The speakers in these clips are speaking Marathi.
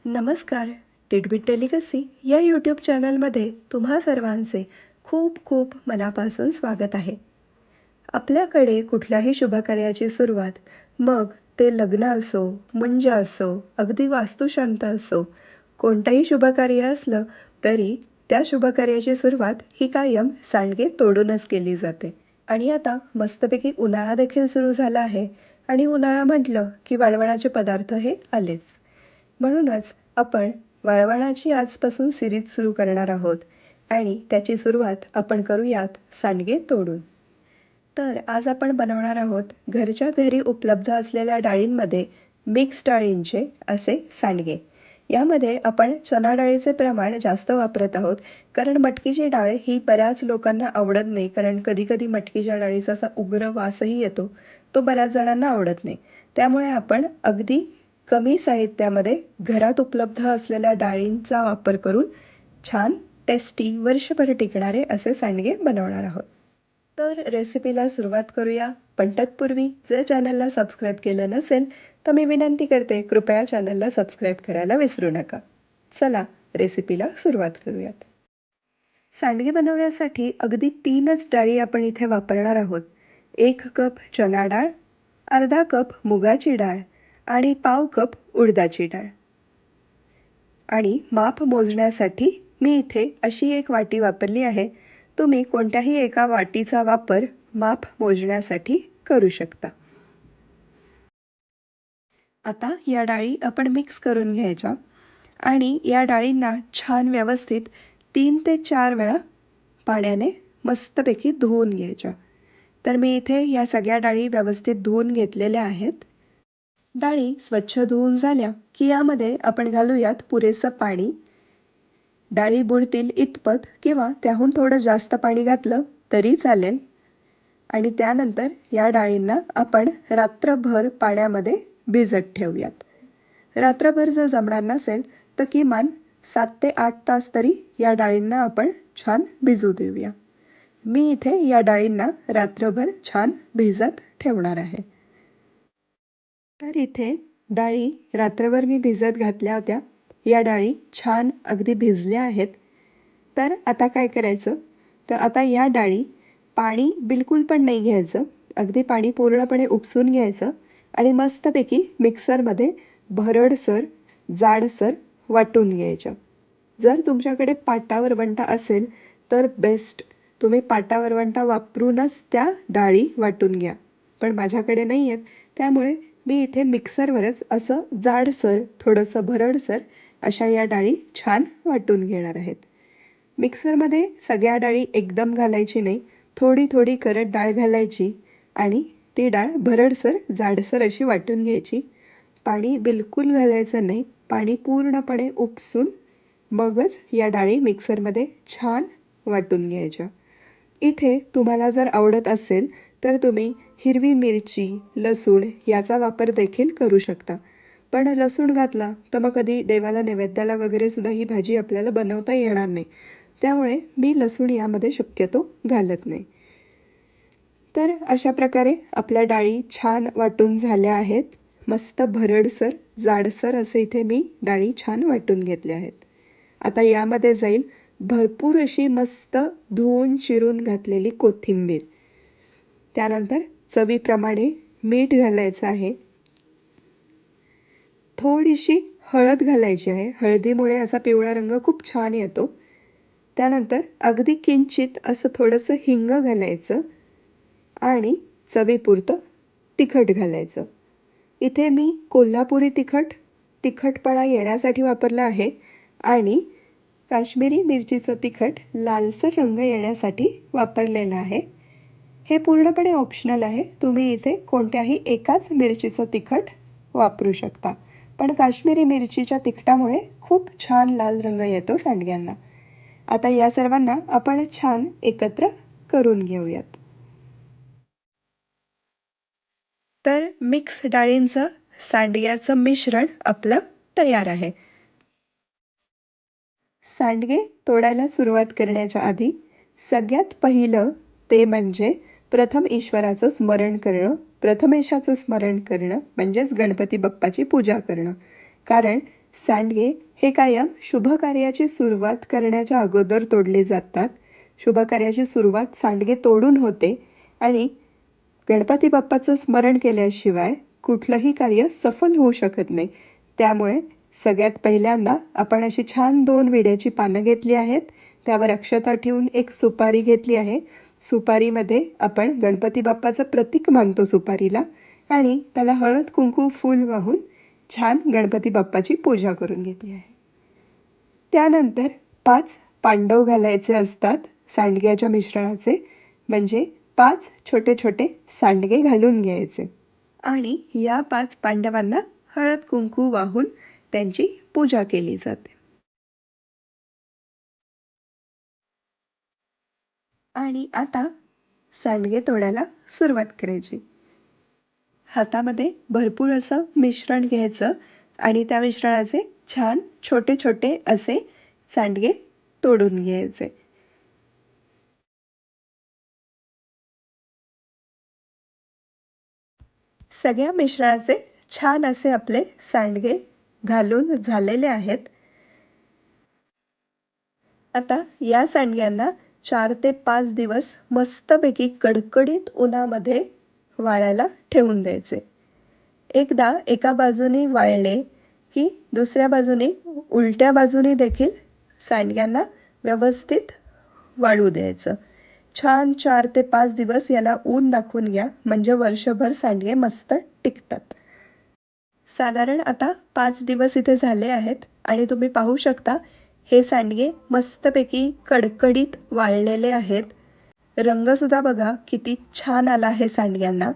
नमस्कार. टिटबिट डेलिकसी या यूट्यूब चॅनलमध्ये तुम्हा सर्वांचे खूप खूप मनापासून स्वागत आहे. आपल्याकडे कुठल्याही शुभकार्याची सुरुवात, मग ते लग्न असो, मुंज असो, अगदी वास्तुशांत असो, कोणतंही शुभकार्य असलं तरी त्या शुभकार्याची सुरुवात ही कायम सांडगे तोडूनच केली जाते. आणि आता मस्तपैकी उन्हाळा देखील सुरू झाला आहे आणि उन्हाळा म्हटलं की वळवणाचे पदार्थ हे आलेच. म्हणूनच आपण वळवणाची आजपासून सिरीज सुरू करणार आहोत आणि त्याची सुरुवात आपण करूयात सांडगे तोडून. तर आज आपण बनवणार आहोत घरच्या घरी उपलब्ध असलेल्या डाळींमध्ये मिक्स डाळींचे असे सांडगे. यामध्ये आपण चणा डाळीचे प्रमाण जास्त वापरत आहोत, कारण मटकीची डाळ ही बऱ्याच लोकांना आवडत नाही, कारण कधीकधी मटकीच्या डाळीचा असा उग्र वासही येतो, तो बऱ्याच जणांना आवडत नाही. त्यामुळे आपण अगदी कमी साहित्यामध्ये घरात उपलब्ध असलेल्या डाळींचा वापर करून छान टेस्टी वर्षभर टिकणारे असे सांडगे बनवणार आहोत. तर रेसिपीला सुरुवात करूया. पण तत्पूर्वी जर चॅनलला सबस्क्राईब केलं नसेल तर मी विनंती करते, कृपया चॅनलला सबस्क्राईब करायला विसरू नका. चला रेसिपीला सुरुवात करूयात. सांडगे बनवण्यासाठी अगदी 3च डाळी आपण इथे वापरणार आहोत. 1 कप चणा डाळ, अर्धा कप मुगाची डाळ आणि पाव कप उडदाची डाळ. आणि माप मोजण्यासाठी मी इथे अशी एक वाटी वापरली आहे. तुम्ही कोणत्याही एका वाटीचा वापर माप मोजण्यासाठी करू शकता. आता या डाळी आपण मिक्स करून घ्यायच्या आणि या डाळींना छान व्यवस्थित 3 ते 4 वेळा पाण्याने मस्तपैकी धुवून घ्यायच्या. तर मी इथे या सगळ्या डाळी व्यवस्थित धुवून घेतलेल्या आहेत. डाळी स्वच्छ धुवून झाल्या की यामध्ये आपण घालूयात पुरेसं पाणी. डाळी बुडतील इतपत किंवा त्याहून थोडं जास्त पाणी घातलं तरी चालेल. आणि त्यानंतर या डाळींना आपण रात्रभर पाण्यामध्ये भिजत ठेवूयात. रात्रभर जर जमणार नसेल तर किमान 7 ते 8 तास तरी या डाळींना आपण छान भिजू देऊया. मी इथे या डाळींना रात्रभर छान भिजत ठेवणार आहे. तर इथे डाळी रात्रभर मी भिजत घातल्या होत्या. या डाळी छान अगदी भिजल्या आहेत. तर आता काय करायचं, तर आता या डाळी पाणी बिलकुल पण नाही घ्यायचं, अगदी पाणी पूर्णपणे उपसून घ्यायचं आणि मस्तपैकी मिक्सरमध्ये भरडसर जाडसर वाटून घ्यायच्या. जर तुमच्याकडे पाटा वरवंटा असेल तर बेस्ट, तुम्ही पाटा वरवंटा वापरूनच त्या डाळी वाटून घ्या. पण माझ्याकडे नाही आहेत, त्यामुळे मी इथे मिक्सरवरच असं जाडसर थोडंसं भरडसर अशा या डाळी छान वाटून घेणार आहेत. मिक्सरमध्ये सगळ्या डाळी एकदम घालायची नाही, थोडी थोडी करत डाळ घालायची आणि ती डाळ भरडसर जाडसर अशी वाटून घ्यायची. पाणी बिलकुल घालायचं नाही, पाणी पूर्णपणे उपसून मगच या डाळी मिक्सरमध्ये छान वाटून घ्यायच्या. इथे तुम्हाला जर आवडत असेल तर तुम्ही हिरवी मिरची, लसूण याचा वापर देखील करू शकता. पण लसूण घातला तर मग कधी देवाला नैवेद्याला वगैरे सुद्धा ही भाजी आपल्याला बनवता येणार नाही. त्यामुळे मी लसूण यामध्ये शक्यतो घालत नाही. तर अशा प्रकारे आपल्या डाळी छान वाटून झाल्या आहेत. मस्त भरडसर जाडसर असे इथे मी डाळी छान वाटून घेतल्या आहेत. आता यामध्ये जाईल भरपूर अशी मस्त धुवून चिरून घातलेली कोथिंबीर. त्यानंतर चवीप्रमाणे मीठ घालायचं आहे. थोडीशी हळद घालायची आहे, हळदीमुळे असा पिवळा रंग खूप छान येतो. त्यानंतर अगदी किंचित असं थोडंसं हिंग घालायचं आणि चवीपुरतं तिखट घालायचं. इथे मी कोल्हापुरी तिखटपणा येण्यासाठी वापरलं आहे आणि काश्मीरी मिरचीचं तिखट लालसर रंग येण्यासाठी वापरलेलं आहे. हे पूर्णपणे ऑप्शनल आहे, तुम्ही इथे कोणत्याही एकाच मिरचीचं तिखट वापरू शकता. पण काश्मीरी मिरचीच्या तिखटामुळे खूप छान लाल रंग येतो सांडग्यांना. आता या सर्वांना आपण छान एकत्र करून घेऊयात. तर मिक्स डाळींचं सांडग्याचं मिश्रण आपलं तयार आहे. सांडगे तोडायला सुरुवात करण्याच्या आधी सगळ्यात पहिलं ते म्हणजे प्रथम ईश्वराचं स्मरण करणं, प्रथमेशाचं स्मरण करणं, म्हणजेच गणपती बाप्पाची पूजा करणं. कारण सांडगे हे कायम शुभ कार्याची सुरुवात करण्याच्या अगोदर तोडले जातात. शुभ कार्याची सुरुवात सांडगे तोडून होते आणि गणपती बाप्पाचं स्मरण केल्याशिवाय कुठलंही कार्य सफल होऊ शकत नाही. त्यामुळे सगळ्यात पहिल्यांदा आपण अशी छान 2 विड्याची पानं घेतली आहेत. त्यावर अक्षता ठेवून एक सुपारी घेतली आहे. सुपारीमध्ये आपण गणपती बाप्पाचं प्रतीक मानतो सुपारीला आणि त्याला हळद, कुंकू, फूल वाहून छान गणपती बाप्पाची पूजा करून घेतली आहे. त्यानंतर 5 पांडव घालायचे असतात सांडग्याच्या मिश्रणाचे, म्हणजे 5 छोटे छोटे सांडगे घालून घ्यायचे आणि या 5 पांडवांना हळद कुंकू वाहून त्यांची पूजा केली जाते. आणि आता सांडगे तोडायला सुरुवात करायची. हातामध्ये भरपूर असं मिश्रण घ्यायचं आणि त्या मिश्रणाचे छान छोटे छोटे असे सांडगे तोडून घ्यायचे. सगळ्या मिश्रणाचे छान असे आपले सांडगे घालून झालेले आहेत. आता या सांडग्यांना 4 ते 5 दिवस मस्तपैकी कडकडीत उन्हामध्ये वाळायला ठेवून द्यायचे. एकदा एका बाजूने वाळले की दुसऱ्या बाजूने उलट्या बाजूने देखील सांडग्यांना व्यवस्थित वाळू द्यायचं. छान 4 ते 5 दिवस याला ऊन दाखवून घ्या, म्हणजे वर्षभर सांडगे मस्त टिकतात. साधारण आता 5 दिवस इथे झाले आहेत आणि तुम्ही पाहू शकता हे सांडगे मस्तपैकी कडकडीत वाळलेले आहेत. रंगसुद्धा बघा किती छान आला आहे सांडग्यांना.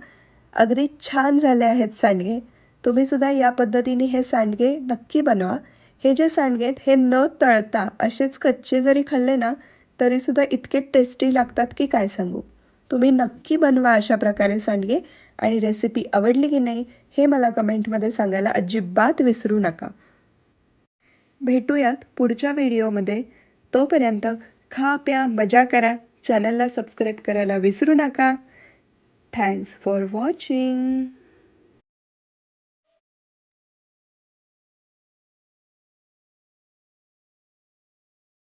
अगदी छान झाले आहेत सांडगे. तुम्ही सुद्धा या पद्धतीने हे सांडगे नक्की बनवा. हे जे सांडगे आहेत हे न तळता असेच कच्चे जरी खाल्ले ना तरीसुद्धा इतके टेस्टी लागतात की काय सांगू. तुम्ही नक्की बनवा अशा प्रकारे सांडगे आणि रेसिपी आवडली की नाही हे मला कमेंटमध्ये सांगायला अजिबात विसरू नका. भेटूयात पुढच्या व्हिडिओमध्ये. तोपर्यंत खा, प्या, मजा करा. चॅनलला सबस्क्राईब करायला विसरू नका. Thanks for watching.